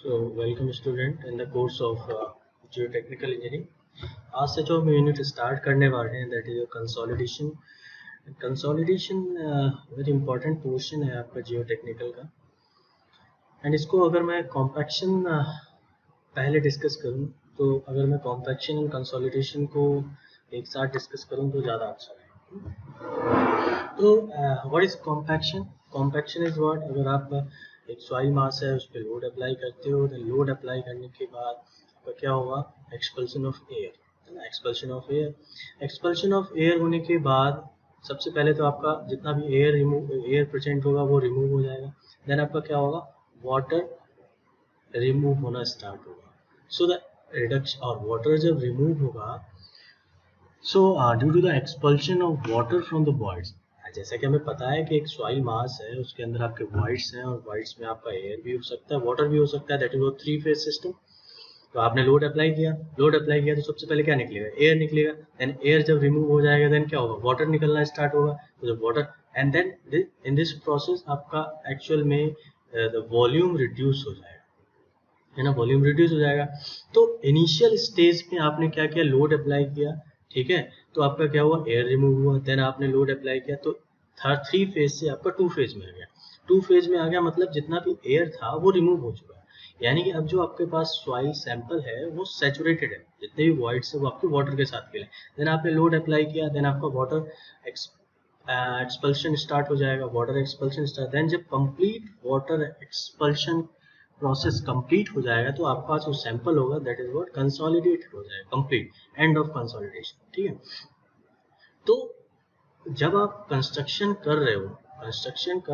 So welcome student in the course of geotechnical engineering. आज से जो हम यूनिट स्टार्ट करने वाले हैं that is consolidation. Consolidation very important portion है आपका जियोटेक्निकल का. एंड इसको अगर मैं कॉम्पैक्शन पहले डिस्कस करूं तो अगर मैं कॉम्पैक्शन एंड कंसोलिडेशन को एक साथ डिस्कस करूं तो ज़्यादा अच्छा है. तो what is compaction? Compaction is what, अगर आप एक सॉइल मास है उस पर लोड अप्लाई करते हो, तो लोड अप्लाई करने के बाद आपका क्या होगा? एक्सपल्शन ऑफ एयर, है ना. Expulsion of air, expulsion of air होने के बाद सबसे पहले तो आपका जितना भी एयर प्रेजेंट होगा वो रिमूव हो जाएगा. देन आपका क्या होगा? वाटर रिमूव होना स्टार्ट होगा. सो द रिडक्शन, और वाटर जब रिमूव होगा so due to the expulsion of water from the voids, जैसा कि हमें पता है कि एक सॉइल मास है उसके अंदर आपके वॉइड्स हैं और वॉइड्स में आपका एयर भी हो सकता है, वाटर भी हो सकता है. दैट इज वो 3 फेज सिस्टम. तो आपने लोड अप्लाई किया तो सबसे पहले क्या निकलेगा? एयर निकलेगा. देन एयर जब रिमूव हो जाएगा देन क्या होगा? वाटर निकलना स्टार्ट होगा. तो जब water and then in this process आपका एक्चुअल में द वॉल्यूम रिड्यूस हो जाएगा, है ना. वॉल्यूम रिड्यूस हो जाएगा. तो इनिशियल स्टेज में आपने क्या किया? लोड अप्लाई किया, ठीक है. तो आपका क्या हुआ? एयर रिमूव हुआ. देन आपने लोड अप्लाई किया तो 3 फेज से आपका 2 फेज में आ गया. 2 फेज में आ गया मतलब जितना भी एयर था वो रिमूव हो चुका है. यानी कि अब जो आपके पास सॉइल सैंपल है वो सैचुरेटेड है, जितने भी वॉइड्स है वो आपके वाटर के साथ मिले. देन आपने लोड अप्लाई किया, देन आपका वाटर एक्सपल्शन स्टार्ट हो जाएगा. वाटर एक्सपल्शन स्टार्ट, देन जब complete water expulsion process complete हो जाएगा तो आपका जो सैंपल होगा दैट इज व्हाट? कंसोलिडेटेड हो जाएगा. कंप्लीट एंड ऑफ कंसोलिडेशन, ठीक है. तो जब आप कंस्ट्रक्शन कर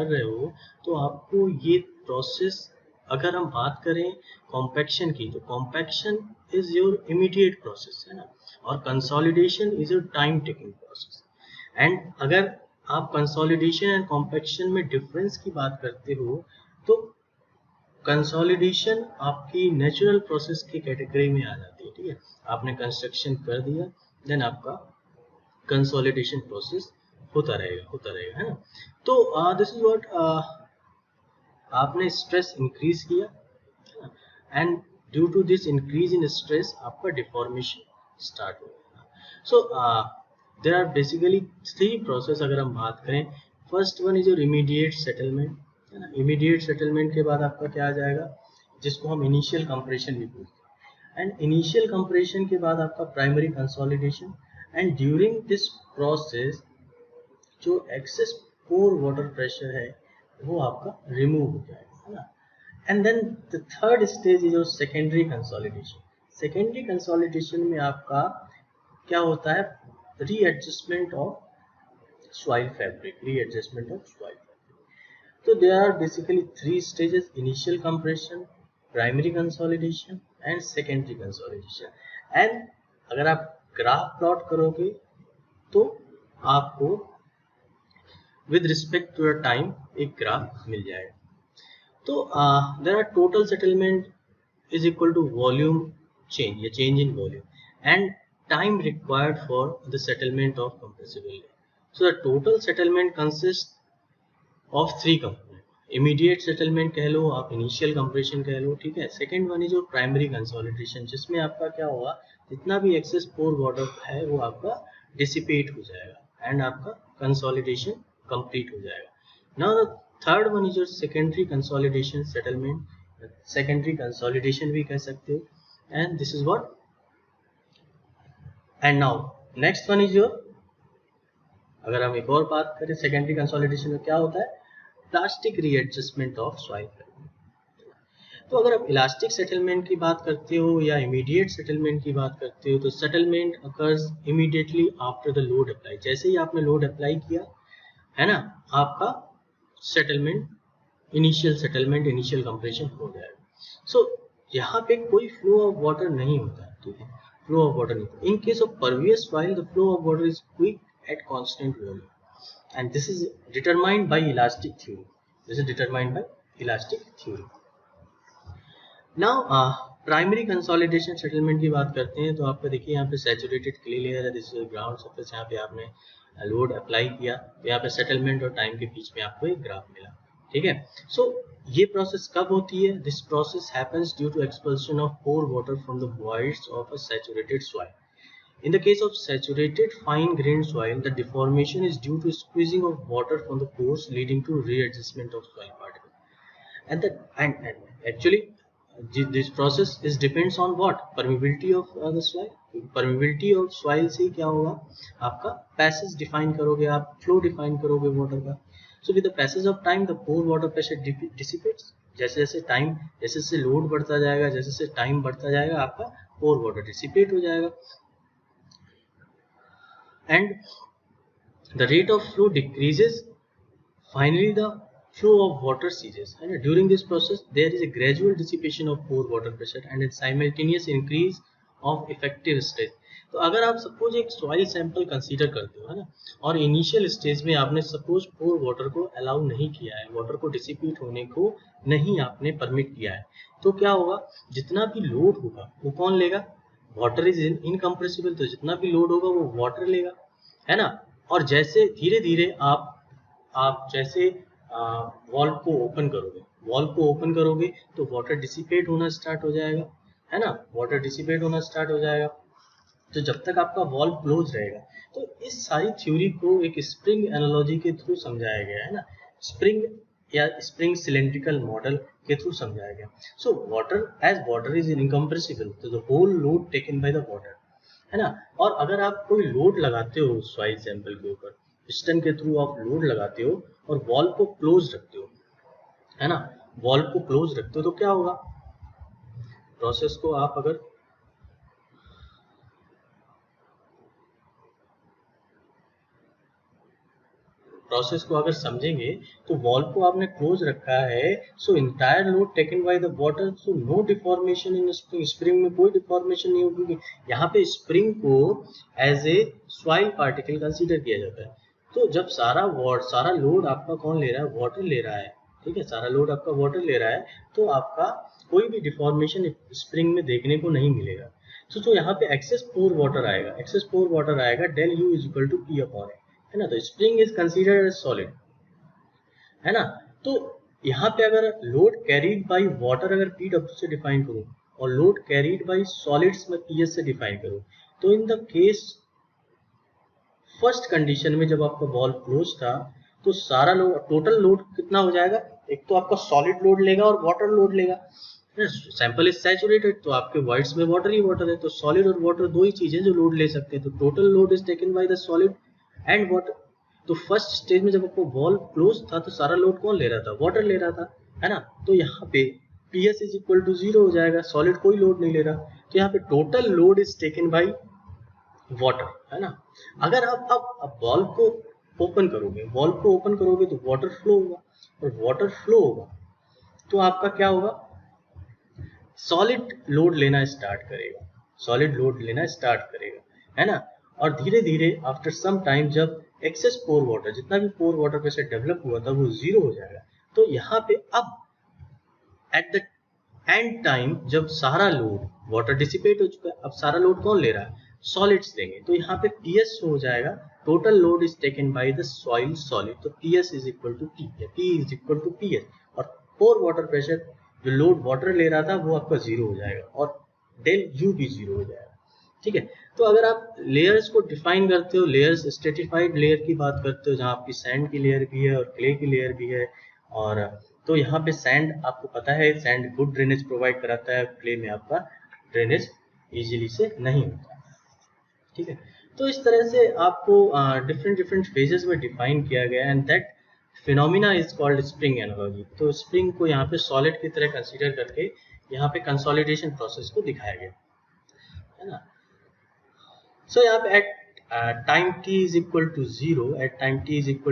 रहे हो तो आपको ये प्रोसेस, अगर हम बात करें कॉम्पैक्शन की, तो compaction is your immediate process, है ना. और consolidation is your time taking process. And अगर आप कंसोलिडेशन एंड कॉम्पैक्शन में डिफरेंस की बात करते हो तो कंसोलिडेशन आपकी नेचुरल प्रोसेस की कैटेगरी में आ जाती है, ठीक है. आपने कंस्ट्रक्शन कर दिया देन आपका कंसोलिडेशन प्रोसेस होता रहेगा, है ना. तो दिस इज व्हाट, आपने स्ट्रेस इंक्रीज किया and due to this increase in stress आपका डिफॉर्मेशन स्टार्ट हो गया. So there are basically 3 process अगर हम बात करें. First one is your immediate settlement, है ना. इमीडिएट सेटलमेंट के बाद आपका क्या आ जाएगा? जिसको हम इनिशियल कंप्रेशन भी बोलते हैं. एंड इनिशियल कंप्रेशन के बाद आपका primary consolidation. And during this process जो एक्सेस पोर वाटर प्रेशर है वो आपका रिमूव हो जाएगा, है ना. And then the third stage is your secondary consolidation. Secondary consolidation में आपका क्या होता है? Readjustment of soil fabric. तो there are basically 3 stages: initial compression, primary consolidation and secondary consolidation. And अगर आप ग्राफ प्लॉट करोगे तो आपको with respect to your time एक ग्राफ मिल जाएगा. तो there are total settlement is equal to volume change या change in volume and time required for the settlement of compressible air. So the total settlement consist of 3 component. Immediate settlement कह लो आप, initial compression कह लो, ठीक है. Second one is your primary consolidation, जिसमें आपका क्या होगा? जितना भी एक्सेस पोर वाटर है वो आपका डिसिपेट हो जाएगा एंड आपका कंसोलिडेशन कंप्लीट हो जाएगा. Now the third one is your secondary consolidation settlement, secondary consolidation भी कह सकते हो. And this is what. And now next one is your, अगर हम एक और बात करें सेकेंडरी कंसोलिडेशन में क्या होता है? Plastic readjustment of soil. तो अगर आप इलास्टिक सेटलमेंट की बात करते हो या इमीडिएट सेटलमेंट की बात करते हो तो settlement occurs immediately after the load apply. जैसे ही आपने लोड अप्लाई किया, है ना, आपका सेटलमेंट, इनिशियल कंप्रेशन हो जाएगा. सो यहाँ पे कोई फ्लो ऑफ वाटर नहीं होता, ठीक है. फ्लो ऑफ वाटर नहीं. In case of pervious soil the flow of water is quick at constant volume, and this is determined by elastic theory. Now primary consolidation settlement की बात करते हैं तो आपका देखिए यहाँ पे सैचुरेटेड क्ले लेयर है, दिस इज ग्राउंड सरफेस. यहाँ पे आपने लोड अप्लाई किया तो यहाँ पे सेटलमेंट और टाइम के बीच में आपको एक ग्राफ मिला, ठीक है. सो ये प्रोसेस कब होती है? This process happens due to expulsion of pore water from the voids of a saturated soil. In the case of saturated fine-grained soil, the deformation is due to squeezing of water from the pores, leading to readjustment of soil particles. And actually, this process is depends on what? Permeability of the soil. Permeability of soil से क्या होगा? आपका passage define करोगे आप, flow define करोगे water का. So with the passage of time, the pore water pressure dissipates. जैसे जैसे टाइम, जैसे जैसे लोड बढ़ता जाएगा, जैसे जैसे टाइम बढ़ता जाएगा, आपका पोर वाटर डिसिपेट हो जाएगा. And the rate of flow decreases. Finally, the flow of water ceases. And during this process, there is a gradual dissipation of pore water pressure and a simultaneous increase of effective stress. तो अगर आप suppose एक soil sample consider करते हो, है ना, और initial stage में आपने सपोज पोर वाटर को अलाउ नहीं किया है, वाटर को डिसिपेट होने को नहीं आपने परमिट किया है, तो क्या होगा? जितना भी लोड होगा वो कौन लेगा? वाटर इज इनकम्प्रेसिबल, तो जितना भी लोड होगा वो वाटर लेगा, है ना. और जैसे धीरे धीरे आप जैसे वॉल्व को ओपन करोगे तो वाटर डिसिपेट होना स्टार्ट हो जाएगा, है ना. वाटर डिसिपेट होना स्टार्ट हो जाएगा. तो जब तक आपका वॉल्व क्लोज रहेगा, तो इस सारी थ्योरी को एक स्प्रिंग एनालॉजी के थ्रू समझाया गया है ना, स्प्रिंग या स्प्रिंग सिलेंड्रिकल मॉडल के थ्रू समझाया गया. सो वाटर इज इनकम्प्रेसिबल, तो the whole load taken by the water, है ना. और अगर आप कोई लोड लगाते हो सॉइल सैंपल के ऊपर, पिस्टन के थ्रू आप लोड लगाते हो और वॉल्व को क्लोज रखते हो, है ना, वॉल्व को क्लोज रखते हो, तो क्या होगा? प्रोसेस को आप अगर समझेंगे तो वॉल्व को आपने क्लोज रखा है, so entire load taken by the water, so no deformation in spring. Spring में कोई डिफॉर्मेशन नहीं होगी. यहाँ पे स्प्रिंग को as a soil particle consider किया जाता है. तो जब सारा लोड आपका कौन ले रहा है? वाटर ले रहा है, ठीक है, सारा लोड आपका वाटर ले रहा है, तो आपका कोई भी डिफॉर्मेशन स्प्रिंग में देखने को नहीं मिलेगा. तो यहाँ पे एक्सेस पोर वाटर आएगा, del u is equal to p upon a, है ना. तो spring is considered as solid, है ना. तो यहाँ पे अगर लोड कैरीड बाय वाटर अगर पी डब्ल्यू से डिफाइन करूँ और लोड कैरीड बाय सॉलिड्स में पीएस से डिफाइन करूँ, तो in the case first condition में जब आपका वॉल्व क्लोज था, तो सारा लोड, टोटल लोड कितना हो जाएगा? एक तो आपका सॉलिड लोड लेगा और वाटर लोड लेगा. सैंपल इज सैचुरेटेड, तो आपके वॉइड्स में वाटर ही वाटर है, तो सॉलिड और वाटर दो ही चीजें जो लोड ले सकते हैं. तो total load is taken by the solid and water. तो फर्स्ट स्टेज में जब आपको वॉल्व क्लोज था, तो सारा लोड कौन ले रहा था? वाटर ले रहा था, है ना. तो यहाँ पे PS इज इक्वल टू 0 हो जाएगा, सॉलिड कोई लोड नहीं ले रहा. तो यहाँ पे total load is taken by water, है ना. अगर आप अब वॉल्व को ओपन करोगे तो वाटर फ्लो होगा, और वाटर फ्लो होगा तो आपका क्या होगा? सॉलिड लोड लेना स्टार्ट करेगा, है ना. और धीरे धीरे आफ्टर सम टाइम जब एक्सेस पोर वाटर, जितना भी पोर वाटर प्रेशर डेवलप हुआ था वो 0 हो जाएगा. तो यहाँ पे अब एट द एंड टाइम जब सारा लोड, वाटर डिसिपेट हो चुका है, अब सारा लोड कौन ले रहा है? सॉलिड्स लेंगे. तो यहाँ पे PS हो जाएगा, total load is taken by the soil solid. तो PS is equal to P, P is equal to PS. और पोर वाटर प्रेशर जो लोड वाटर ले रहा था वो आपका 0 हो जाएगा, और डेल U भी 0 हो जाएगा, ठीक है. तो अगर आप लेयर्स को डिफाइन करते हो, लेयर्स स्ट्रेटिफाइड लेयर की बात करते हो, जहाँ आपकी सैंड की लेयर भी है और क्ले की लेयर भी है, और तो यहाँ पे सैंड आपको पता है, सैंड गुड ड्रेनेज प्रोवाइड कराता है, क्ले में आपका ड्रेनेज इजीली से नहीं होता, ठीक है. तो इस तरह से आपको डिफरेंट फेजेस में डिफाइन किया गया, and that phenomena is called spring analogy. तो स्प्रिंग को यहाँ पे सॉलिड की तरह कंसीडर करके यहाँ पे कंसोलिडेशन प्रोसेस को दिखाया गया, है ना. सो यहाँ पे at time t is equal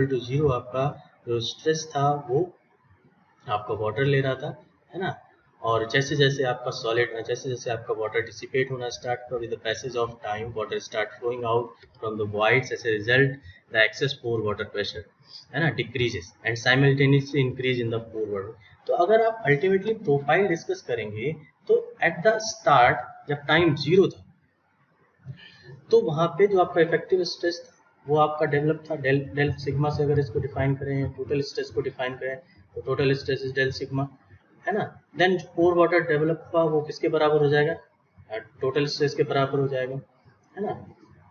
to 0, आपका जो स्ट्रेस था वो आपका वाटर ले रहा था, है ना. और जैसे जैसे आपका वाटर डिसिपेट होना स्टार्ट हुआ, with the passage of time water start flowing out from the voids. As a result the excess pore water pressure, है ना, decreases and simultaneously increase in the pore water. तो अगर आप ultimately profile discuss करेंगे, तो at the start जब time 0 था, तो वहां पे जो आपका इफेक्टिव स्ट्रेस वो आपका डेवलप था डेल सिग्मा से. अगर इसको डिफाइन करें, टोटल स्ट्रेस को डिफाइन करें, तो total stress is del sigma, है ना। देन पोर वाटर डेवलप हुआ वो किसके बराबर हो जाएगा, टोटल स्ट्रेस के बराबर हो जाएगा, है ना।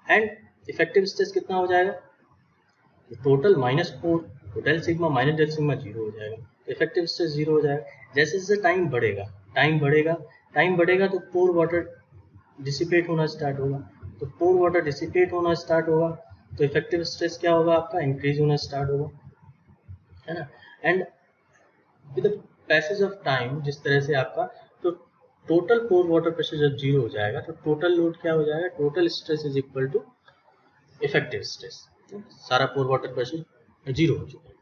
एंड इफेक्टिव स्ट्रेस कितना हो जाएगा, टोटल माइनस पोर, तो del sigma minus del sigma zero हो जाएगा, तो इफेक्टिव स्ट्रेस जीरो हो जाएगा। जैसे जैसे टाइम बढ़ेगा तो पोर वाटर डिसिपेट होना स्टार्ट होगा, तो पोर वाटर डिसिपेट होना स्टार्ट होगा तो इफेक्टिव स्ट्रेस क्या होगा आपका, इंक्रीज होना स्टार्ट होगा, है ना। And with the passage of time जिस तरह से आपका, तो टोटल पोर वाटर प्रेशर जब जीरो हो जाएगा तो टोटल लोड क्या हो जाएगा, total stress is equal to effective stress, सारा पोर वाटर प्रेशर जीरो हो चुका है।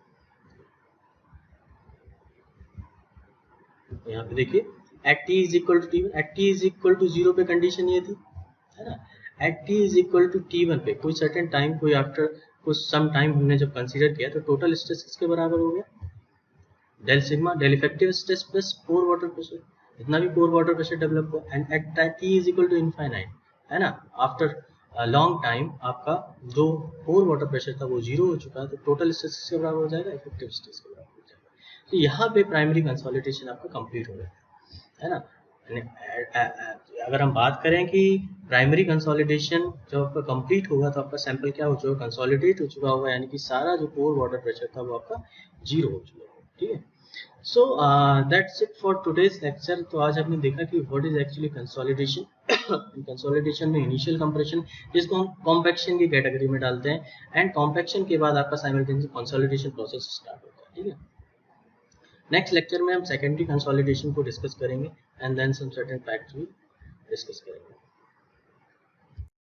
यहाँ पे देखिए at T is equal to T one, at T is equal to zero पे कंडीशन ये थी, है ना। At T is equal to T one पे कोई सर्टेन टाइम, कोई आफ्टर कुछ सम टाइम हमने जब कंसीडर किया तो टोटल स्ट्रेस किसके बराबर हो गया, del sigma del effective stress plus pore water pressure, जितना भी पोर वाटर प्रेशर डेवलप हुआ, and at T is equal to infinite, है ना। आफ्टर लॉन्ग टाइम आपका जो पोर वाटर प्रेशर था वो जीरो हो चुका है, तो टोटल स्ट्रेस किसके बराबर हो जाएगा, इफेक्टिव स्ट्रेस के बराबर हो जाएगा। तो यहाँ पे प्राइमरी कंसोलिडेशन आपका कंप्लीट हो गया, है ना। अगर हम बात करें कि प्राइमरी कंसोलिडेशन जब आपका कंप्लीट होगा तो आपका सैंपल क्या हो चुका, कंसोलिडेट हो चुका होगा, यानी कि सारा जो पोर वाटर प्रेशर था वो आपका जीरो हो चुका होगा, ठीक है। So that's it for today's lecture. तो आज हमने देखा कि what is actually consolidation. Consolidation में इनिशियल कंप्रेशन जिसको हम कॉम्पैक्शन की कैटेगरी में डालते हैं, एंड कॉम्पैक्शन के बाद आपका साइमल्टेनियस कंसोलिडेशन प्रोसेस स्टार्ट होता है, ठीक है। नेक्स्ट लेक्चर में हम सेकेंडरी कंसोलिडेशन को डिस्कस करेंगे and then some certain facts भी डिस्कस करेंगे।